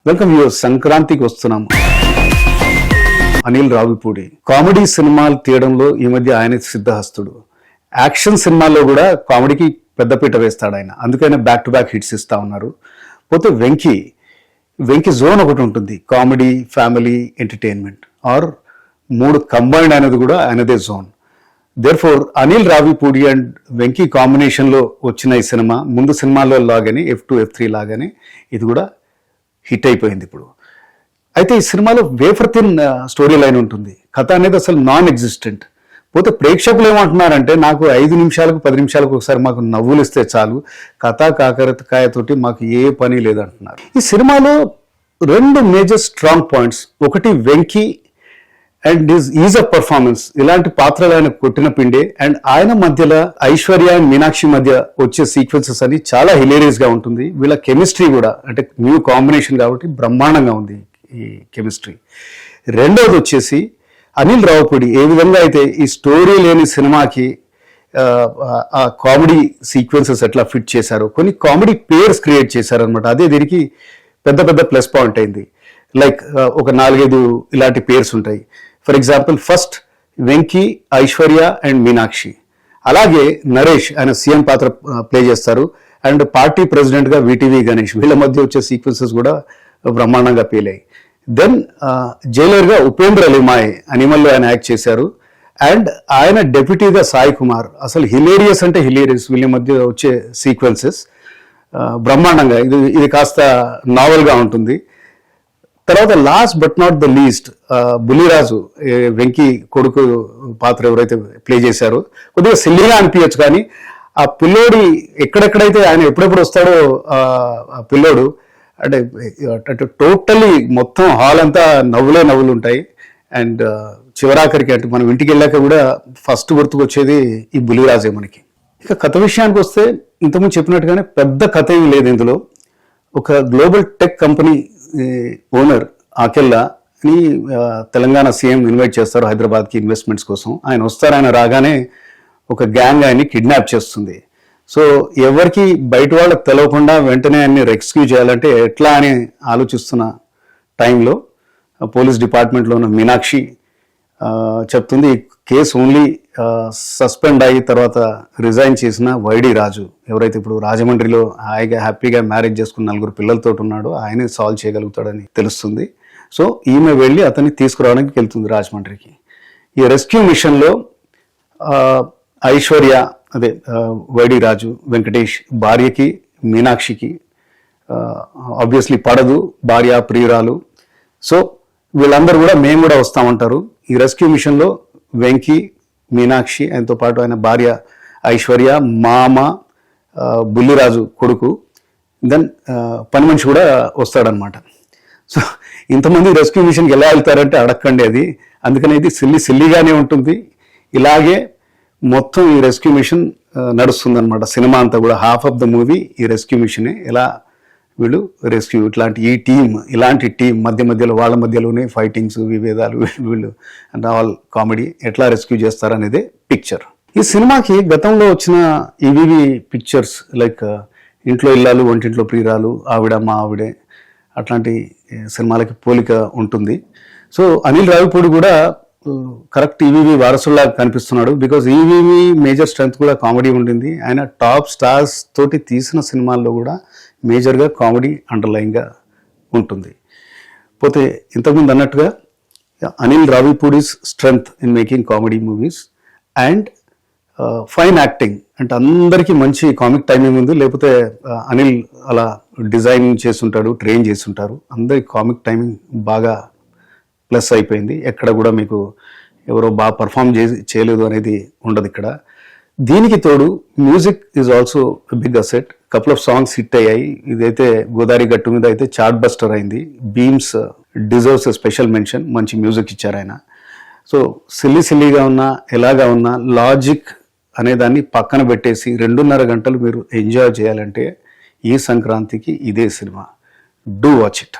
Welcome you. సంక్రాంతికి వస్తున్నాము. Anil Ravipudi comedy సినిమాలు తీయడంలో ఈ మధ్య ఆయన సిద్ధహస్తుడు. యాక్షన్ సినిమాల్లో కూడా కామెడీకి పెద్దపీట వేస్తాడు ఆయన. అందుకనే బ్యాక్ టు బ్యాక్ హిట్స్ ఇస్తా ఉన్నారు. పోతే వెంకీ జోన్ ఒకటి ఉంటుంది, కామెడీ, ఫ్యామిలీ, ఎంటర్టైన్మెంట్ ఆర్ మూడు కంబైన్డ్ అనేది కూడా ఆయనదే zone. Therefore Anil Ravipudi and Venky కాంబినేషన్లో వచ్చిన ఈ సినిమా ముందు సినిమాలో లాగానే F2, F3 లాగానే ఇది కూడా హిట్ అయిపోయింది ఇప్పుడు. అయితే ఈ సినిమాలో వేఫర్ థిన్ స్టోరీ లైన్ ఉంటుంది. కథ అనేది అసలు నాన్ ఎగ్జిస్టెంట్. పోతే ప్రేక్షకులు ఏమంటున్నారంటే నాకు 5 నిమిషాలకు 10 నిమిషాలకు ఒకసారి మాకు నవ్వులు ఇస్తే చాలు, కథా కాకరకాయతోటి మాకు ఏ పని లేదంటున్నారు. ఈ సినిమాలో 2 మేజర్ స్ట్రాంగ్ పాయింట్స్. ఒకటి Venky and ease of performance. ఇలాంటి పాత్రలు ఆయన కొట్టిన పిండే. అండ్ ఆయన మధ్యలో ఐశ్వర్య అండ్ మీనాక్షి మధ్య వచ్చే సీక్వెన్సెస్ అని చాలా హిలేరియస్ గా ఉంటుంది. వీళ్ళ కెమిస్ట్రీ కూడా అంటే న్యూ కాంబినేషన్ కాబట్టి బ్రహ్మాండంగా ఉంది ఈ కెమిస్ట్రీ. రెండవది వచ్చేసి అనిల్ రావిపూడి ఏ విధంగా అయితే ఈ స్టోరీ లేని సినిమాకి ఆ కామెడీ సీక్వెన్సెస్ ఎట్లా ఫిట్ చేశారో, కొన్ని కామెడీ పేర్స్ క్రియేట్ చేశారనమాట. అదే దీనికి పెద్ద పెద్ద ప్లస్ పాయింట్ అయింది. లైక్ ఒక 4-5 ఇలాంటి పేర్స్ ఉంటాయి. For example first Venky, Aishwarya and Meenakshi. అలాగే నరేష్ ఆయన సీఎం పాత్ర ప్లే చేస్తారు. అండ్ పార్టీ ప్రెసిడెంట్ గా విటివి గణేష్. వీళ్ళ మధ్య వచ్చే సీక్వెన్సెస్ కూడా బ్రహ్మాండంగా పేలాయి. దెన్ జైలర్ గా ఉపేంద్ర లిమాయ్ అనిమల్లో ఆయన యాక్ట్ చేశారు. అండ్ ఆయన డెప్యూటీగా సాయి కుమార్. అసలు హిలేరియస్ అంటే హిలేరియస్ వీళ్ళ మధ్య వచ్చే సీక్వెన్సెస్ బ్రహ్మాండంగా. ఇది కాస్త నావెల్ గా ఉంటుంది. తర్వాత last but not the least Bulliraju Venky కొడుకు పాత్ర ఎవరైతే ప్లే చేశారో కొద్దిగా సిల్లీగా అనిపించచ్చు, కానీ ఆ పిల్లోడి ఎక్కడెక్కడైతే ఆయన ఎప్పుడెప్పుడు వస్తాడో ఆ పిల్లోడు అంటే టోటల్లీ మొత్తం హాల్ అంతా నవ్వులు ఉంటాయి. అండ్ చివరాఖరికి అంటే మనం ఇంటికి వెళ్ళాక కూడా ఫస్ట్ గుర్తుకొచ్చేది ఈ బుల్లిరాజే మనకి. ఇక కథ విషయానికి వస్తే ఇంతకుముందు చెప్పినట్టుగానే పెద్ద కథ ఏమి లేదు ఇందులో. ఒక global tech company owner Akella అని తెలంగాణ సీఎం ఇన్వైట్ చేస్తారు హైదరాబాద్కి ఇన్వెస్ట్మెంట్స్ కోసం. ఆయన వస్తారు. ఆయన రాగానే ఒక గ్యాంగ్ ఆయన్ని కిడ్నాప్ చేస్తుంది. సో ఎవరికి బయట వాళ్ళకి తెలవకుండా వెంటనే ఆయన్ని రెస్క్యూ చేయాలంటే ఎట్లా అని ఆలోచిస్తున్న టైంలో పోలీస్ డిపార్ట్మెంట్లో ఉన్న మీనాక్షి చెప్తుంది కేసు ఓన్లీ సస్పెండ్ అయ్యి తర్వాత రిజైన్ చేసిన వైడి రాజు ఎవరైతే ఇప్పుడు రాజమండ్రిలో హాయిగా హ్యాపీగా మ్యారేజ్ చేసుకున్న 4 పిల్లలతో ఉన్నాడో ఆయనే సాల్వ్ చేయగలుగుతాడని తెలుస్తుంది. సో ఈమె వెళ్ళి అతన్ని తీసుకురావడానికి వెళ్తుంది రాజమండ్రికి. ఈ రెస్క్యూ మిషన్లో ఐశ్వర్య అదే వైడి రాజు వెంకటేష్ భార్యకి మీనాక్షికి ఆబ్వియస్లీ పడదు, భార్య ప్రియురాలు. సో వీళ్ళందరూ కూడా మేము కూడా వస్తామంటారు. ఈ రెస్క్యూ మిషన్లో వెంకీ, మీనాక్షి ఆయనతో పాటు ఆయన భార్య ఐశ్వర్య, మామ, బుల్లిరాజు కొడుకు, దెన్ పని మనిషి కూడా వస్తాడనమాట. సో ఇంతమంది రెస్క్యూ మిషన్కి ఎలా వెళ్తారంటే అడక్కండి అది. అందుకని ఇది సిల్లీగానే ఉంటుంది. ఇలాగే మొత్తం ఈ రెస్క్యూ మిషన్ నడుస్తుందన్నమాట. సినిమా అంతా కూడా హాఫ్ ఆఫ్ ద మూవీ ఈ రెస్క్యూ మిషనే. ఎలా వీళ్ళు రెస్క్యూ ఇలాంటి టీం మధ్యలో వాళ్ళ మధ్యలోనే ఫైటింగ్స్, విభేదాలు, వీళ్ళు అండ్ ఆల్ కామెడీ ఎట్లా రెస్క్యూ చేస్తారనేదే పిక్చర్. ఈ సినిమాకి గతంలో వచ్చిన ఈవీవి పిక్చర్స్ లైక్ ఇంట్లో ఇల్లాలు, వంటింట్లో ప్రియురాలు, ఆవిడ మా ఆవిడే అట్లాంటి సినిమాలకి పోలిక ఉంటుంది. సో అనిల్ రావిపూడి కూడా కరెక్ట్ ఈవీవి వారసుల్లా కనిపిస్తున్నాడు. బికాజ్ ఈవీవి మేజర్ స్ట్రెంగ్త్ కూడా కామెడీ ఉండింది. ఆయన టాప్ స్టార్స్ తోటి తీసిన సినిమాల్లో కూడా మేజర్గా కామెడీ అండర్లైన్గా ఉంటుంది. పోతే ఇంతకుముందు అన్నట్టుగా Anil Ravipudi's strength in making comedy movies and fine acting. అంటే అందరికీ మంచి కామిక్ టైమింగ్ ఉంది. లేకపోతే అనిల్ అలా డిజైన్ చేస్తుంటాడు, ట్రైన్ చేస్తుంటారు. అందరికి కామిక్ టైమింగ్ బాగా ప్లస్ అయిపోయింది. ఎక్కడ కూడా మీకు ఎవరో బాగా పర్ఫామ్ చేయలేదు అనేది ఉండదు ఇక్కడ. దీనికి తోడు music is also big asset. Couple of songs hit అయ్యాయి. ఇదైతే గోదావరి గట్టు మీద అయితే చార్ట్ బస్టర్ అయింది. Bheems deserves a special mention. మంచి మ్యూజిక్ ఇచ్చారు ఆయన. సో సిల్లీగా ఉన్నా ఎలాగా ఉన్నా లాజిక్ అనేదాన్ని పక్కన పెట్టేసి 2.5 గంటలు మీరు ఎంజాయ్ చేయాలంటే ఈ సంక్రాంతికి ఇదే సినిమా. Do watch it.